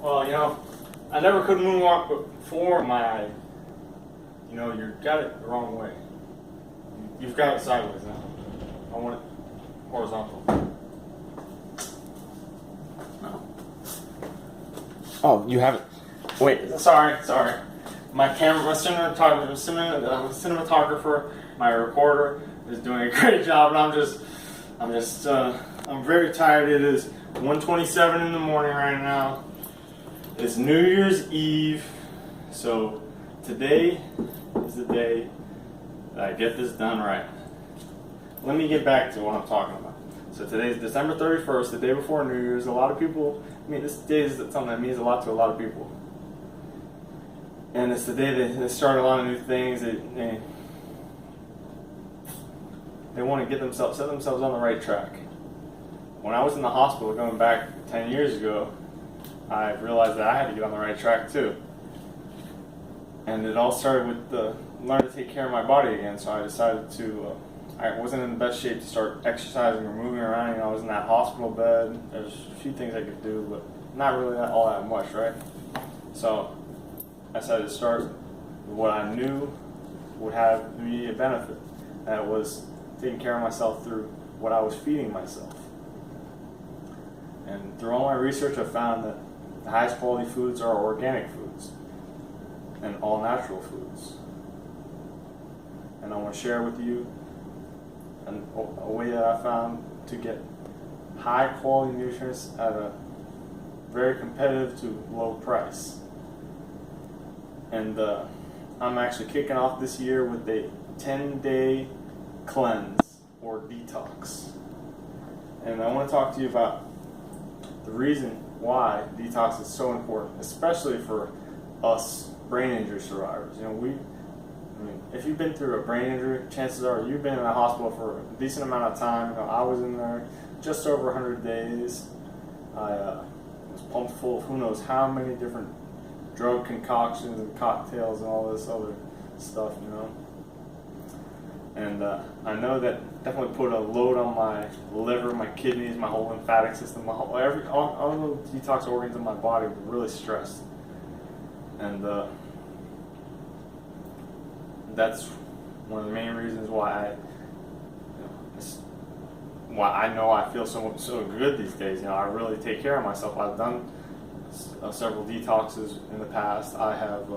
Well, I never could moonwalk before my, you got it the wrong way. You've got it sideways now. I want it horizontal. No. Oh, you haven't. Wait. Sorry. My cinematographer, my recorder is doing a great job, and I'm very tired. It is 1:27 in the morning right now. It's New Year's Eve, so today is the day that I get this done right. Let me get back to what I'm talking about. So today is December 31st, the day before New Year's. A lot of people, this day is something that means a lot to a lot of people. And it's the day that they start a lot of new things. They want to set themselves on the right track. When I was in the hospital going back 10 years ago, I realized that I had to get on the right track too. And it all started with learn to take care of my body again. So I decided I wasn't in the best shape to start exercising or moving around. I was in that hospital bed. There's a few things I could do, but not really all that much, right? So I decided to start with what I knew would have me a benefit. That was taking care of myself through what I was feeding myself. And through all my research, I found that the highest quality foods are organic foods and all natural foods. And I want to share with you a way that I found to get high quality nutrients at a very competitive to low price. And I'm actually kicking off this year with a 10-day cleanse or detox. And I want to talk to you about the reason why detox is so important, especially for us brain injury survivors. If you've been through a brain injury, chances are you've been in a hospital for a decent amount of time. I was in there just over 100 days. I was pumped full of who knows how many different drug concoctions and cocktails and all this other stuff, And I know that definitely put a load on my liver, my kidneys, my whole lymphatic system, all the detox organs in my body were really stressed. And that's one of the main reasons why I know I feel so good these days. I really take care of myself. I've done several detoxes in the past. I have,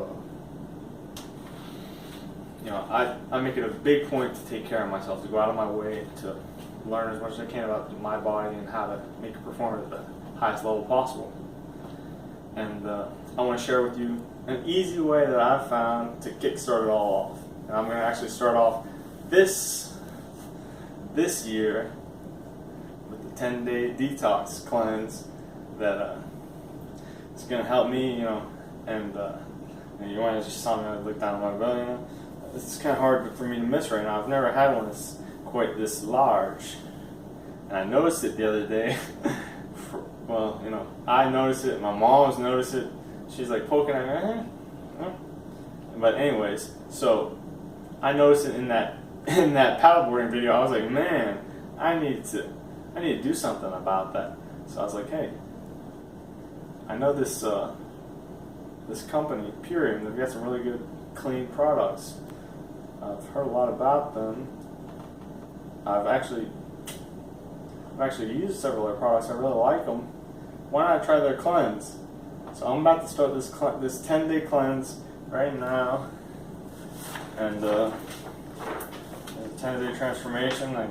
I make it a big point to take care of myself, to go out of my way to learn as much as I can about my body and how to make it perform at the highest level possible. And I want to share with you an easy way that I've found to kickstart it all off. And I'm going to actually start off this year with the 10-day detox cleanse that it's going to help me, and you want to just saw me, I look down at my belly, It's kind of hard for me to miss right now. I've never had one that's quite this large. And I noticed it the other day. I noticed it, my mom's noticed it. She's like poking at me. But anyways, so I noticed it in that paddleboarding video. I was like, man, I need to do something about that. So I was like, hey, I know this company, Purium, they've got some really good clean products. I've heard a lot about them. I've actually used several of their products. I really like them. Why not try their cleanse? So I'm about to start this 10-day cleanse right now, and a 10-day transformation. I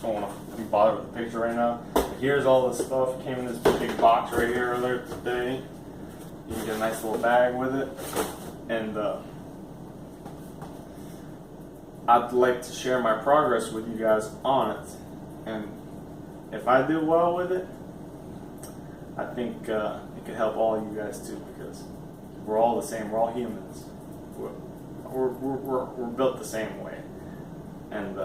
don't want to be bothered with the picture right now. But here's all the stuff. Came in this big box right here earlier today. You can get a nice little bag with it, and I'd like to share my progress with you guys on it. And if I do well with it, I think it could help all you guys too, because we're all the same. We're all humans. We're built the same way. And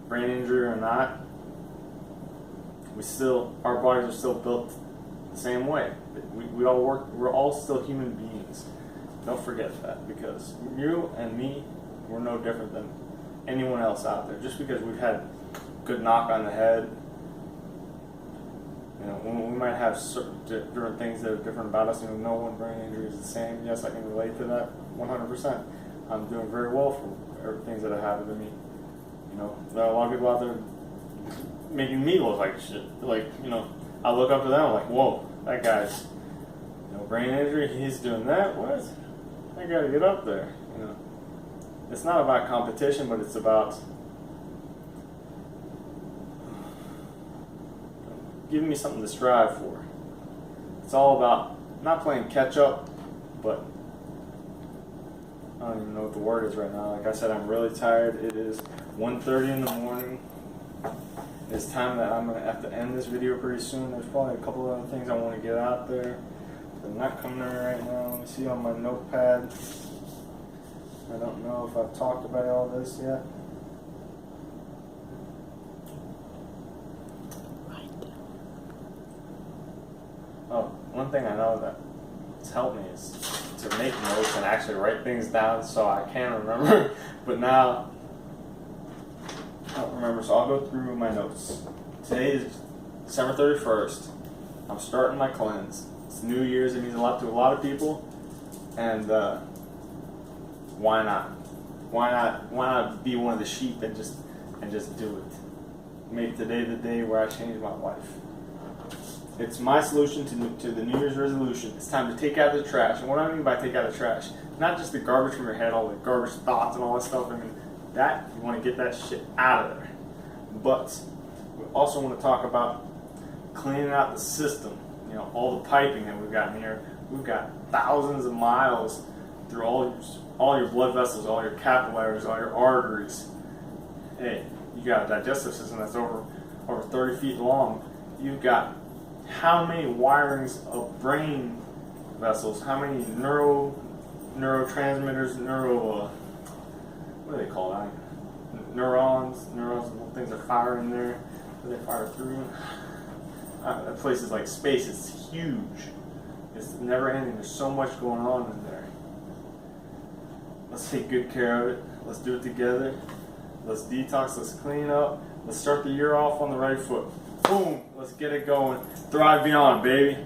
brain injury or not, our bodies are still built the same way. We're all still human beings. Don't forget that, because you and me, we're no different than anyone else out there. Just because we've had a good knock on the head, we might have certain different things that are different about us, and no one brain injury is the same. Yes, I can relate to that 100%. I'm doing very well for things that have happened to me. You know, there are a lot of people out there making me look like shit. Like, you know, I look up to them, I'm like, whoa, that guy's, you know, brain injury, he's doing that? What? I gotta get up there, you know. It's not about competition, but it's about giving me something to strive for. It's all about not playing catch up, but I don't even know what the word is right now. Like I said, I'm really tired. It is 1:30 in the morning. It's time that I'm going to have to end this video pretty soon. There's probably a couple other things I want to get out there. They're not coming in right now. Let me see on my notepad. I don't know if I've talked about all this yet. Oh, one thing I know that's helped me is to make notes and actually write things down so I can remember. But now, I don't remember, so I'll go through my notes. Today is December 31st. I'm starting my cleanse. It's New Year's. It means a lot to a lot of people. And why not? Why not be one of the sheep and just do it? Make today the day where I change my life. It's my solution to the New Year's resolution. It's time to take out the trash. And what I mean by take out the trash, not just the garbage from your head, all the garbage thoughts and all that stuff. I mean, that, you want to get that shit out of there. But we also want to talk about cleaning out the system. You know, all the piping that we've got in here. We've got thousands of miles through all your blood vessels, all your capillaries, all your arteries. Hey, you got a digestive system that's over 30 feet long. You've got how many wirings of brain vessels, how many neurotransmitters, what do they call that? Neurons, little things are firing there. They fire through. That place is like space. It's huge. It's never ending. There's so much going on in there. Let's take good care of it. Let's do it together. Let's detox. Let's clean up. Let's start the year off on the right foot. Boom. Let's get it going. Thrive Beyond, baby.